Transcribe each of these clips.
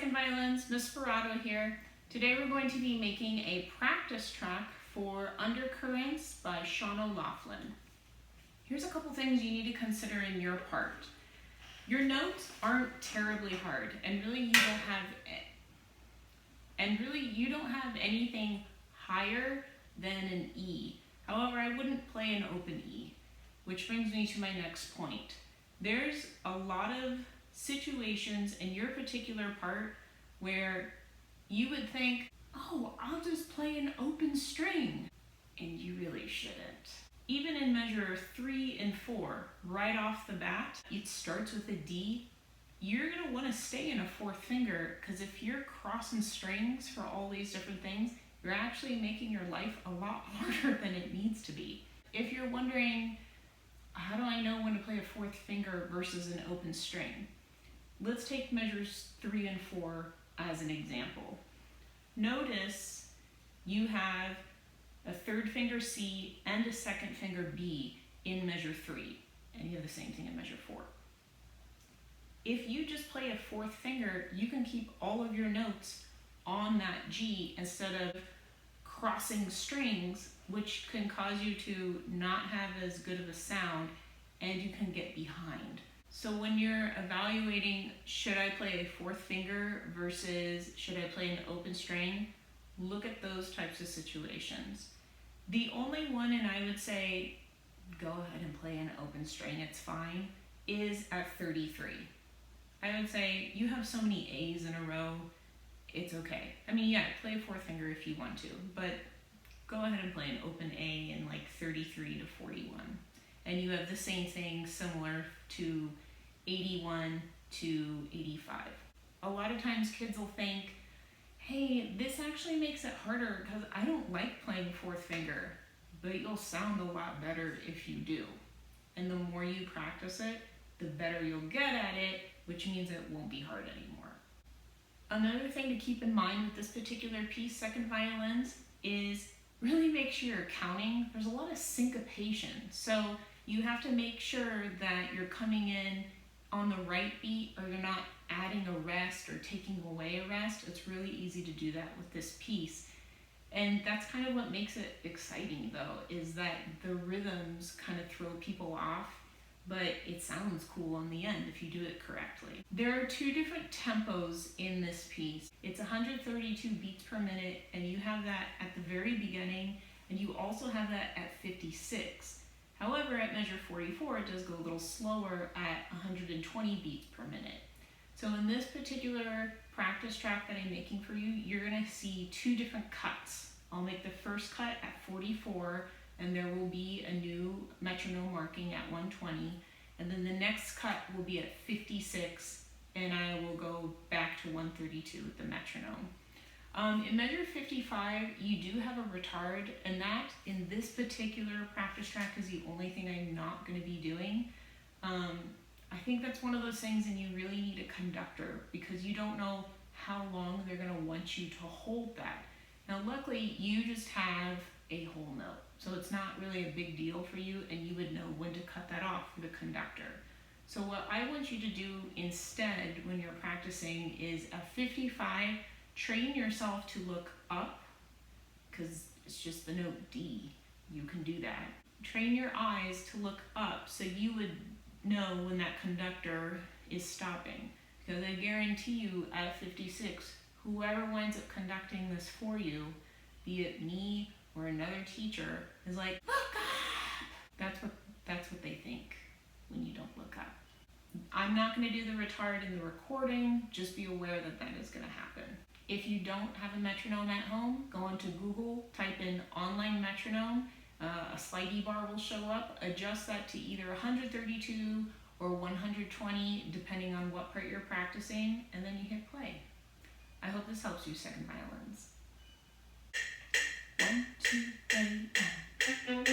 Second Violins, Miss Ferrato here. Today we're going to be making a practice track for Undercurrents by Sean O'Loughlin. Here's a couple things you need to consider in your part. Your notes aren't terribly hard, and really you don't have anything higher than an E. However, I wouldn't play an open E, which brings me to my next point. There's a lot of situations in your particular part where you would think, oh, I'll just play an open string, and you really shouldn't. Even in measure 3 and 4, right off the bat, it starts with a D. You're going to want to stay in a fourth finger, because if you're crossing strings for all these different things, you're actually making your life a lot harder than it needs to be. If you're wondering, how do I know when to play a fourth finger versus an open string? Let's take measures 3 and 4 as an example. Notice you have a third finger C and a second finger B in measure 3, and you have the same thing in measure 4. If you just play a fourth finger, you can keep all of your notes on that G instead of crossing strings, which can cause you to not have as good of a sound, and you can get behind. So when you're evaluating, should I play a fourth finger versus should I play an open string, look at those types of situations. The only one, and I would say go ahead and play an open string, it's fine, is at 33. I would say you have so many A's in a row, it's okay. I mean, yeah, play a fourth finger if you want to, but go ahead and play an open A in like 33 to 41. And you have the same thing similar to 81 to 85. A lot of times kids will think, hey, this actually makes it harder because I don't like playing fourth finger, but you'll sound a lot better if you do. And the more you practice it, the better you'll get at it, which means it won't be hard anymore. Another thing to keep in mind with this particular piece, Second Violins, is really make sure you're counting. There's a lot of syncopation. So you have to make sure that you're coming in on the right beat, or you're not adding a rest or taking away a rest. It's really easy to do that with this piece. And that's kind of what makes it exciting though, is that the rhythms kind of throw people off, but it sounds cool on the end if you do it correctly. There are 2 different tempos in this piece. It's 132 beats per minute, and you have that at the very beginning, and you also have that at 56. However, at measure 44, it does go a little slower at 120 beats per minute. So in this particular practice track that I'm making for you, you're gonna see 2 different cuts. I'll make the first cut at 44, and there will be a new metronome marking at 120, and then the next cut will be at 56, and I will go back to 132 with the metronome. In measure 55, you do have a retard, and that in this particular practice track is the only thing I'm not going to be doing. I think that's one of those things, and you really need a conductor because you don't know how long they're going to want you to hold that. Now luckily you just have a whole note, so it's not really a big deal for you, and you would know when to cut that off for the conductor. So what I want you to do instead when you're practicing is at 55, train yourself to look up, because it's just the note D. You can do that. Train your eyes to look up so you would know when that conductor is stopping. Because I guarantee you at 56, whoever winds up conducting this for you, be it me or another teacher, is like, look up! That's what they think when you don't look up. I'm not going to do the retard in the recording, just be aware that that is going to happen. If you don't have a metronome at home, go onto Google, type in online metronome, a slidey bar will show up, adjust that to either 132 or 120, depending on what part you're practicing, and then you hit play. I hope this helps you, Second Violins. 1, 2, 3, 1.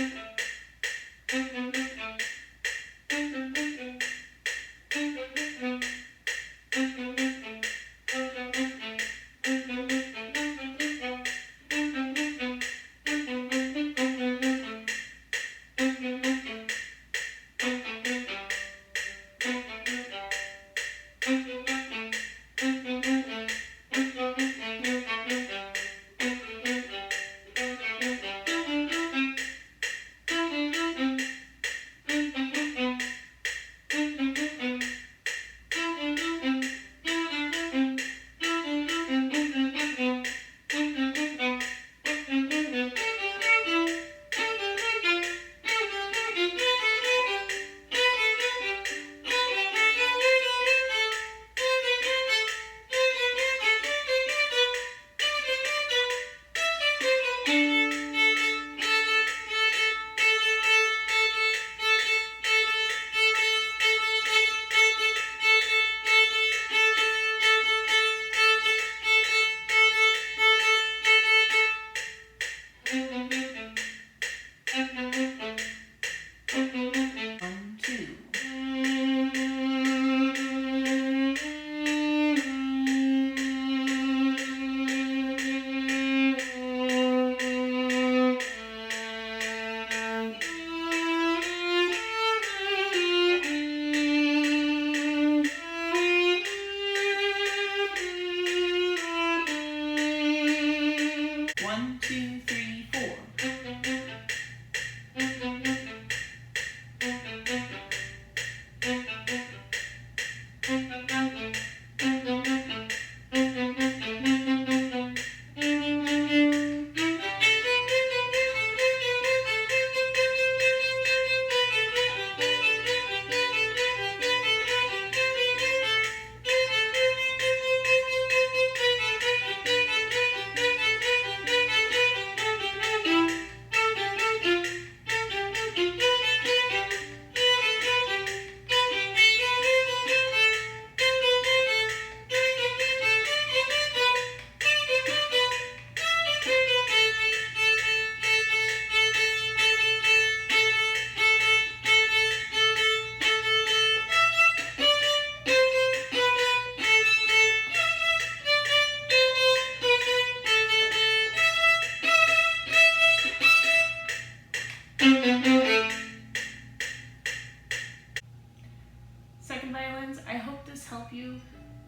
second violins. I hope this helped you.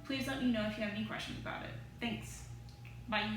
Please let me know if you have any questions about it. Thanks. Bye.